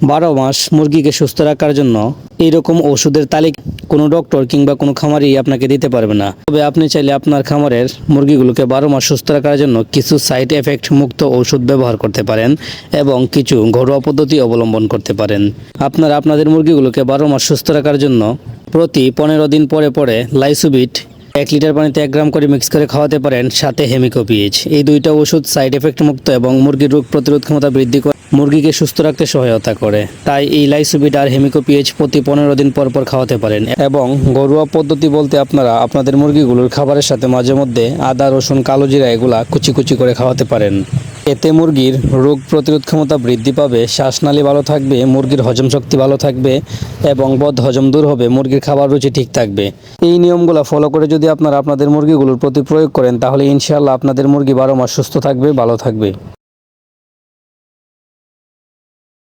12 মাস মুরগিকে সুস্থ রাখার জন্য এইরকম ওষুধের তালিকা কোনো ডক্টর কিংবা কোনো খামারি আপনাকে দিতে পারবে না। তবে আপনি চাইলে আপনার খামারের মুরগিগুলোকে 12 মাস সুস্থ রাখার জন্য কিছু সাইড এফেক্ট মুক্ত ওষুধ ব্যবহার করতে পারেন এবং কিছু ঘরোয়া পদ্ধতি অবলম্বন করতে পারেন। আপনারা আপনাদের মুরগিগুলোকে 12 মাস সুস্থ রাখার জন্য প্রতি 15 দিন পরে পরে লাইসোবিট 1 লিটার পানিতে 1 গ্রাম করে মিক্স করে খাওয়াতে পারেন, সাথে হেমিকো পিএইচ। এই দুইটা ওষুধ সাইড এফেক্ট মুক্ত এবং মুরগির রোগ প্রতিরোধ ক্ষমতা বৃদ্ধি করে মুরগিকে সুস্থ রাখতে সহায়তা করে। তাই এই লাইসোবিট আর হেমিকো পিএইচ প্রতি 15 দিন পর পর খাওয়াতে পারেন। এবং ঘরোয়া পদ্ধতি বলতে আপনারা আপনাদের মুরগিগুলোর খাবারের সাথে মাঝে মধ্যে আদা, রসুন, কালো জিরা এগুলা কুচি কুচি করে খাওয়াতে পারেন। এতে মুরগির রোগ প্রতিরোধ ক্ষমতা বৃদ্ধি পাবে, শ্বাসনালী ভালো থাকবে, মুরগির হজম শক্তি ভালো থাকবে এবং বদ হজম দূর হবে, মুরগির খাবার রুচি ঠিক থাকবে। এই নিয়মগুলো ফলো করে যদি আপনারা আপনাদের মুরগিগুলোর প্রতি প্রয়োগ করেন তাহলে ইনশাআল্লাহ আপনাদের মুরগি 12 মাস সুস্থ থাকবে, ভালো থাকবে।